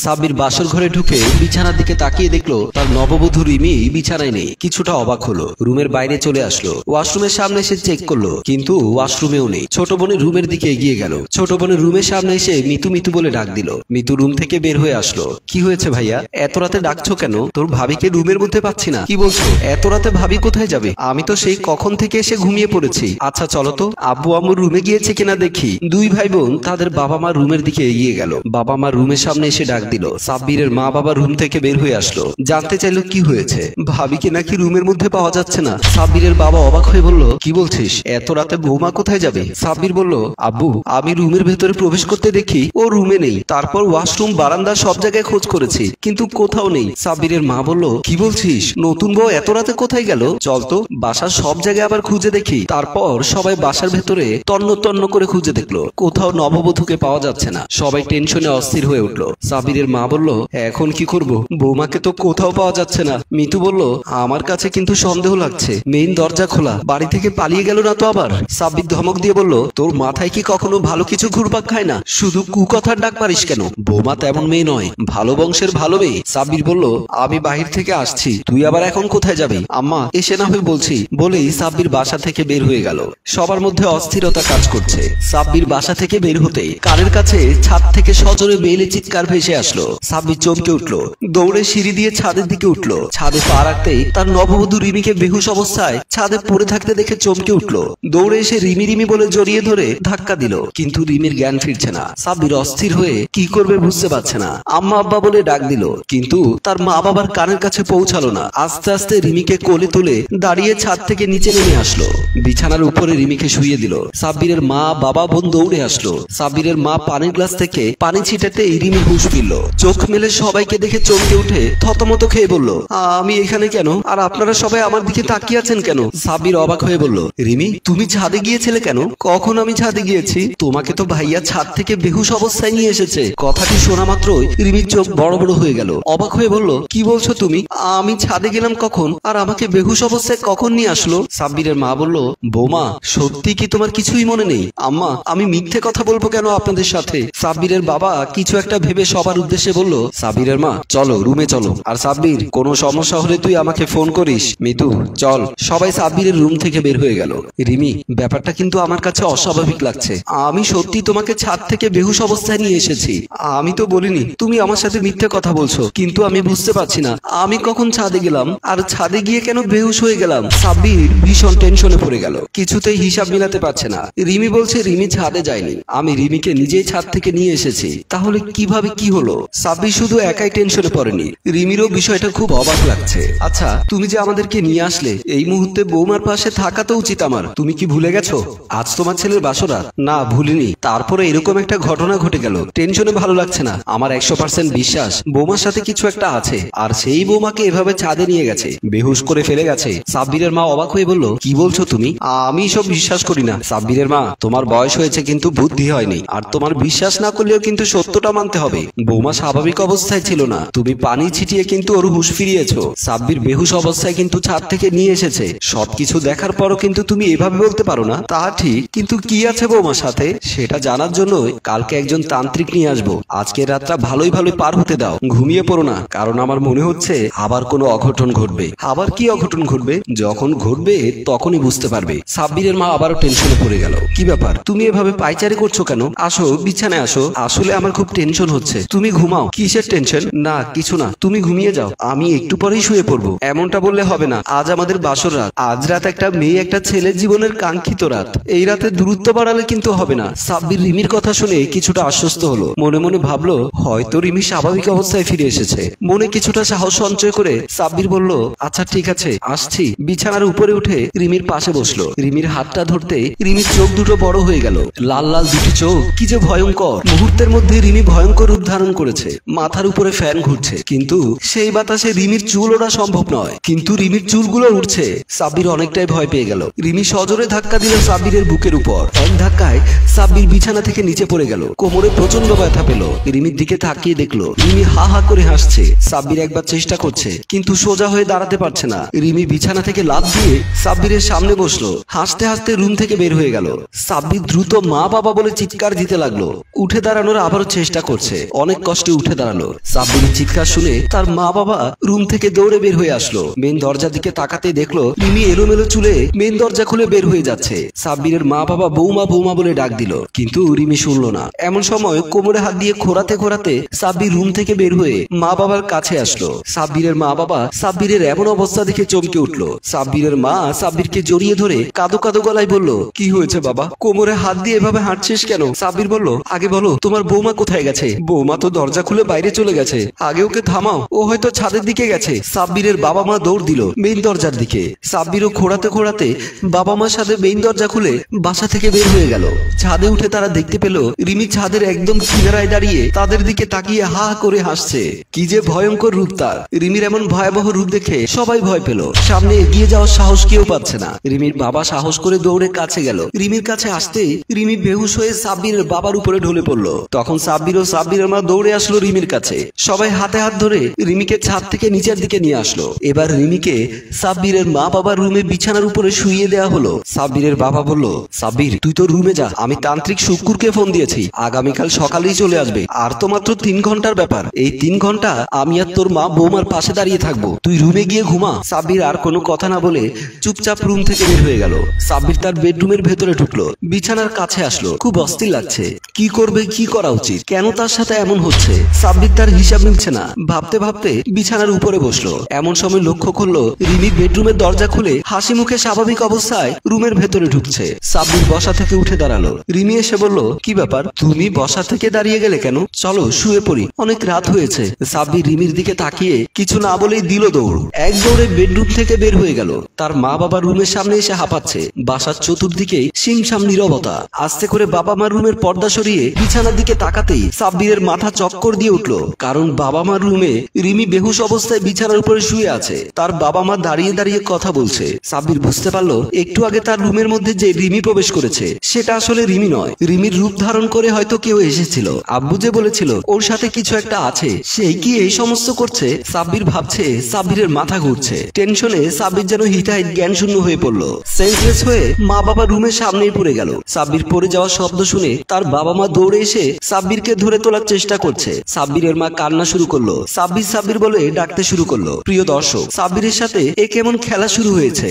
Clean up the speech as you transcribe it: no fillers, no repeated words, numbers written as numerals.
সাব্বির বাসর ঘরে ঢুকে বিছানার দিকে তাকিয়ে দেখলো তার নববধূ রিমি বিছানায় নেই। কিছুটা অবাক হলো, রুমের বাইরে চলে আসলো। ওয়াশরুমের সামনে এসে চেক করলো, কিন্তু ওয়াশরুমেও নেই। ছোট বোনের রুমের দিকে এগিয়ে গেল। ছোট বোনের রুমের সামনে এসে মিতু মিতু বলে ডাক দিল। মিতু রুম থেকে বের হয়ে আসলো। কি হয়েছে ভাইয়া, এত রাতে ডাকছো কেন? তোর ভাবিকে রুমের মধ্যে পাচ্ছি না। কি বলছো? এত রাতে ভাবি কোথায় যাবে? আমি তো সেই কখন থেকে এসে ঘুমিয়ে পড়েছি। আচ্ছা চলো তো আব্বু আম্মুর রুমে গিয়েছে কিনা দেখি। দুই ভাই বোন তাদের বাবা মার রুমের দিকে এগিয়ে গেল। বাবা মার রুমের সামনে এসে ডাক দিল। সাব্বিরের মা বাবা রুম থেকে বের হয়ে আসলো। জানতে চাইলো কি হয়েছে। ভাবিকে নাকি রুমের মধ্যে পাওয়া যাচ্ছে না। সাব্বিরের বাবা অবাক হয়ে বলল, কি বলছিস? এত রাতে বৌমা কোথায় যাবে? সাব্বির বলল, আব্বু আমি রুমের ভেতরে প্রবেশ করতে দেখি ও রুমে নেই। তারপর ওয়াশরুম বারান্দা সব জায়গায় খোঁজ করেছি, কিন্তু কোথাও নেই। সাব্বিরের মা বলল, কি বলছিস? নতুন বউ এত রাতে কোথায় গেল? চল তো বাসার সব জায়গায় আবার খুঁজে দেখি। তারপর সবাই বাসার ভেতরে তন্ন তন্ন করে খুঁজে দেখলো, কোথাও নববধূকে পাওয়া যাচ্ছে না। সবাই টেনশনে অস্থির হয়ে উঠলো। সাব্বিরের মা বলল, এখন কি করব? বৌমাকে তো কোথাও পাওয়া যাচ্ছে না। মিতু বলল, আমার কাছে কিন্তু সন্দেহ লাগছে, মেইন দরজা খোলা, বাড়ি থেকে পালিয়ে গেল না তো আবার? সাব্বির ধমক দিয়ে বলল, তোর মাথায় কি কখনো ভালো কিছু ঘুরপাক খায় না? শুধু কুকথার ডাক পারিস কেন? বৌমা তেমন মেয়ে নয়, ভালো বংশের ভালো মেয়ে। সাব্বির বলল, আমি বাহির থেকে আসছি, তুই আবার এখন কোথায় যাবি? আম্মা এসে না হয়ে বলছি। বলেই সাব্বির বাসা থেকে বের হয়ে গেল। সবার মধ্যে অস্থিরতা কাজ করছে। সাব্বির বাসা থেকে বের হতে কানের কাছে ছাদ থেকে সজোরে মেয়েলে চিৎকার ভেসে আসলো। সাব্বির চমকে উঠলো, দৌড়ে সিঁড়ি দিয়ে ছাদের দিকে উঠলো। ছাদে পা রাখতেই তার নববধূ রিমিকে বেহুশ অবস্থায় ছাদে পড়ে থাকতে দেখে চমকে উঠলো। দৌড়ে এসে রিমি রিমি বলে জড়িয়ে ধরে ধাক্কা দিল, কিন্তু রিমির জ্ঞান ফিরছে না। সাব্বির অস্থির হয়ে কি করবে বুঝতে পারছে না। আম্মা আব্বা বলে ডাক দিল, কিন্তু তার মা বাবার কানের কাছে পৌঁছালো না। আস্তে আস্তে রিমিকে কোলে তুলে দাঁড়িয়ে ছাদ থেকে নিচে নেমে আসলো। বিছানার উপরে রিমিকে শুইয়ে দিল। সাব্বিরের মা বাবা বোন দৌড়ে আসলো। সাব্বিরের মা পানির গ্লাস থেকে পানি ছিটাতে রিমি হুঁশ ফিরল। চোখ মেলে সবাইকে দেখে চমকে উঠে থতমত খেয়ে বলল, আমি এখানে কেন? আর আপনারা সবাই আমার দিকে তাকিয়ে আছেন কেন? সাব্বির অবাক হয়ে বলল, রিমি তুমি ছাদে গিয়েছিলে কেন? কখন আমি ছাদে গিয়েছি? তোমাকে তো ভাইয়া ছাদ থেকে বেহুশ অবস্থায় নিয়ে এসেছে। কথাটি শোনা মাত্রই রিমির চোখ বড় বড় হয়ে গেল। অবাক হয়ে বলল, কি বলছো তুমি? আমি ছাদে গেলাম কখন? আর আমাকে বেহুশ অবস্থায় কখন নিয়ে আসলো? সাব্বিরের মা বলল, বৌমা সত্যি কি তোমার কিছুই মনে নেই? আম্মা আমি মিথ্যে কথা বলবো কেন আপনাদের সাথে? সাব্বিরের বাবা কিছু একটা ভেবে সবার উদ্দেশ্যে বলল, সাব্বিরের মা চলো রুমে চলো। আর সাব্বির কোনো সমস্যা হলে তুই আমাকে ফোন করিস। মিতু চল। সবাই সাব্বিরের রুম থেকে বের হয়ে গেল। রিমি ব্যাপারটা কিন্তু আমার কাছে অস্বাভাবিক লাগছে। আমি সত্যি তোমাকে ছাদ থেকে বেহুশ অবস্থায় নিয়ে এসেছি। আমি তো বলিনি। তুমি আমার সাথে মিথ্যে কথা বলছো, কিন্তু আমি বুঝতে পারছি না আমি কখন ছাদে গেলাম আর ছাদে গিয়ে কেন বেহুশ হয়ে গেলাম। সাব্বির ভীষণ টেনশনে পড়ে গেল, কিছুতেই হিসাব মিলাতে পারছে না। রিমি বলছে রিমি ছাদে যায়নি, আমি রিমিকে নিজেই ছাদ থেকে নিয়ে এসেছি। তাহলে কিভাবে কি হলো? সাব্বির শুধু একাই টেনশনে পড়েনি, রিমিরও বিষয়টা খুব অবাক লাগছে। আচ্ছা তুমি যে আমাদেরকে নিয়ে আসলে, এই মুহূর্তে বৌমার পাশে থাকা তো উচিত আমার। তুমি কি ভুলে গেছো আজ তোমার ছেলের বাসরা? না ভুলিনি, তারপরে এরকম একটা ঘটনা ঘটে গেল। টেনশনে ভালো লাগছে না। আমার 100% বিশ্বাস বৌমার সাথে কিছু একটা আছে, আর সেই বৌমাকে এভাবে ছাদে নিয়ে গেছে, বেহুশ করে ফেলে গেছে। সাব্বিরের মা অবাক হয়ে বলল, কি বলছো তুমি? আমি সব বিশ্বাস করি না। সাব্বিরের মা তোমার বয়স হয়েছে কিন্তু বুদ্ধি হয়নি, আর তোমার বিশ্বাস না করলেও কিন্তু সত্যটা মানতে হবে। বৌমা স্বাভাবিক অবস্থায় ছিল না, তুমি পানি ছিটিয়ে কিন্তু ওর হুঁশ ফিরিয়েছো। সাব্বির বেহুশ অবস্থায় কিন্তু ছাদ থেকে নিয়ে এসেছে। সবকিছু দেখার পরও কিন্তু তুমি এভাবে বলতে পারো না। তা ঠিক, কিন্তু কি আছে বৌমার সাথে সেটা জানার জন্য কালকে একজন তান্ত্রিক নিয়ে আসবো। আজকের রাতটা ভালোই ভালোই পার হতে দাও, ঘুমিয়ে পড়ো না, কারণ আমার মনে হচ্ছে আবার কোনো অঘটন ঘটবে। আবার কি অঘটন ঘটবে? যখন ঘটবে তখনই বুঝতে পারবে। সাব্বিরের মা আবারও টেনশনে পড়ে গেল। কি ব্যাপার, তুমি এভাবে পায়চারি করছো কেন? আসো বিছানায় আসো। আসলে আমার খুব টেনশন হচ্ছে। তুমি ঘুমাও। কিসের টেনশন? না কিছু না, তুমি ঘুমিয়ে যাও, আমি একটু পরেই শুয়ে পড়বো। এমনটা বললে হবে না, আজ আমাদের বাসর রাত। আজ রাত একটা মেয়ে একটা ছেলের জীবনের কাঙ্ক্ষিত রাত। এই রাতে দূরত্ব বাড়ালে কিন্তু হবে না। সাব্বির রিমির কথা শুনে কিছুটা আশ্বস্ত হলো। মনে মনে ভাবলো হয়তো রিমি স্বাভাবিক অবস্থায় ফিরে এসেছে। মনে কিছুটা সাহস সঞ্চয় করে সাব্বির বলল, আচ্ছা ঠিক আছে আসছি। বিছানার উপরে উঠে রিমির পাশে বসলো। রিমির হাতটা ধরতে রিমির চোখ দুটো বড় হয়ে গেল। লাল লাল দুটি চোখ, কি যে ভয়ঙ্কর। মুহূর্তের মধ্যে রিমি ভয়ঙ্কর রূপ ধারণ করেছে। মাথার উপরে ফ্যান ঘুরছে, কিন্তু সেই বাতাসে রিমির চুল ওড়া সম্ভব নয়। কিন্তু রিমির চুলগুলো উঠছে। সাব্বির অনেকটাই ভয় পেয়ে গেল। রিমি সজোরে ধাক্কা দিল সাব্বিরের বুকের উপর। এক ধাক্কায় সাব্বির বিছানা থেকে নিচে পড়ে গেল। কোমরে প্রচন্ড ব্যথা পেল। রিমির দিকে তাকিয়ে দেখলো রিমি হা হা করে হাসছে। সাব্বির একবার চেষ্টা করছে, কিন্তু সোজা হয়ে দাঁড়াতে পারছে না। রিমি বিছানা থেকে লাফ দিয়ে সাব্বিরের সামনে বসলো। হাসতে হাসতে রুম থেকে বের হয়ে গেল। সাব্বির দ্রুত মা বাবা বলে চিৎকার দিতে লাগলো। উঠে দাঁড়ানোর আবারও চেষ্টা করছে। অনেক কষ্টে উঠে দাঁড়ালো। সাব্বিরের চিৎকার শুনে তার মা বাবা রুম থেকে দৌড়ে বের হয়ে আসলো। মেন দরজার দিকে তাকাতে দেখলো রিমি এলোমেলো চুলে মেন দরজা খুলে বের হয়ে যাচ্ছে। সাব্বিরের মা বাবা বৌমা বৌমা বলে ডাক দিল, কিন্তু রিমি শুনলো না। এমন সময় কোমরে হাত দিয়ে খোঁড়াতে খোঁড়াতে সাব্বির রুম থেকে বের হয়ে মা বাবার কাছে আসলো। সাব্বিরের মা বাবা সাব্বিরের এমন অবস্থা দেখে চমকে উঠলো। সাব্বিরের মা সাব্বিরকে জড়িয়ে ধরে কাঁদো কাঁদো গলায় বলল, কি হয়েছে বাবা, কোমরে হাত দিয়ে এভাবে হাঁটছিস কেন? সাব্বির বলল, আগে বলো তোমার বৌমা কোথায় গেছে? বৌমা তো দরজা খুলে বাইরে চলে গেছে, আগে ওকে থামাও, ও হয়তো ছাদের দিকে গেছে। সাব্বিরের বাবা মা দৌড় দিল মেইন দরজার দিকে। সাব্বিরও খোঁড়াতে খোঁড়াতে বাবা মার সাথে মেইন দরজা খুলে বাসা থেকে বের হয়ে গেল। ছাদে উঠে তারা দেখতে পেল রিমি ছাদের একদম কিনারায় দাঁড়িয়ে তাদের দিকে তাকিয়ে হা হা করে হাসছে। কি যে ভয়ঙ্কর রূপ তার! রিমির এমন ভয়াবহ রূপ দেখে সবাই ভয় পেল। সামনে এগিয়ে যাওয়ার সাহস কেউ পাচ্ছে না। রিমির বাবা সাহস করে দৌড়ে কাছে গেল। রিমির কাছে আসতেই রিমি বেহুশ হয়ে সাব্বিরের বাবার উপরে ঢলে পড়লো। তখন সাব্বির ও সাব্বিরের মা দৌড়ে আসলো রিমির কাছে। সবাই হাতে হাত ধরে রিমিকে ছাদ থেকে নিচের দিকে নিয়ে আসলো। এবার রিমিকে সাব্বিরের মা বাবার রুমে বিছানার উপরে শুইয়ে দেওয়া হলো। সাব্বিরের বাবা বলল, সাব্বির তুই তো রুমে যা, আমি তান্ত্রিক শুক্কুরকে ফোন দিয়েছি, আগামীকাল সকালেই চলে আসবে। আর তো মাত্র 3 ঘন্টার ব্যাপার, এই 3 ঘন্টা আমি আর তোর মা বৌমার পাশে দাঁড়িয়ে থাকবো, তুই রুমে গিয়ে ঘুমা। সাব্বির আর কোনো কথা না বলে চুপচাপ রুম থেকে বের হয়ে গেল। সাব্বির তার বেডরুমের ভেতরে ঢুকলো, বিছানার কাছে আসলো। খুব অস্থির লাগছে, কি করবে, কি করা উচিত, কেন তার সাথে এমন হচ্ছে? সাব্বির তার হিসাব মিলছে না। ভাবতে ভাবতে বিছানার উপরে বসলো। এমন সময় লক্ষ্য করলো রিমি বেডরুমের দরজা খুলে হাসি মুখে স্বাভাবিক অবস্থায় রুমের ভেতরে ঢুকছে। সাব্বির বসা থেকে উঠে দাঁড়ালো। রিমি এসে বলল, কি ব্যাপার, তুমি বসা থেকে দাঁড়িয়ে গেলে কেন? চলো শুয়ে পড়ি, অনেক রাত হয়েছে। সাব্বির রিমির দিকে তাকিয়ে কিছু না বলেই দিল দৌড়। এক দৌড়ে বেডরুম থেকে বের হয়ে গেল। তার মা বাবা রুমের সামনে এসে হাঁপাচ্ছে। বাসার চতুর্দিকে শিমশাম নীরবতা। আস্তে করে বাবা মা রুমের পর্দা সরিয়ে বিছানার দিকে তাকাতেই সাব্বিরের মাথা চক্কর দিয়ে উঠলো। কারণ বাবা মার রুমে রিমি বেহুশ অবস্থায় বিছানার উপরে শুয়ে আছে। তার বাবা মা দাঁড়িয়ে দাঁড়িয়ে কথা বলছে। সাব্বির বুঝতে পারলো একটু আগে তার রুমের মধ্যে যে রিমি প্রবেশ করেছে সেটা আসলে রিমি নয়, রিমির রূপ ধারণ করে হয়তো কেউ এসেছিল। আব্বু যে বলেছিল ওর সাথে কিছু একটা আছে, সেই কি এই সমস্ত করছে? সাব্বির ভাবছে, সাব্বিরের মাথা ঘুরছে। টেনশনে সাব্বির যেন হিতাহিত জ্ঞান শূন্য হয়ে পড়লো। সেন্সলেস হয়ে মা বাবা রুমের সামনেই পড়ে গেল। সাব্বির পড়ে যাওয়ার শব্দ শুনে তার বাবা মা দৌড়ে এসে সাব্বিরকে ধরে তোলার চেষ্টা করছে। সাব্বিরের মা কান্না শুরু করলো। সাব্বির সাব্বির বলে ডাকতে শুরু করলো। প্রিয় দর্শক, সাব্বিরের সাথে এ কেমন খেলা শুরু হয়েছে?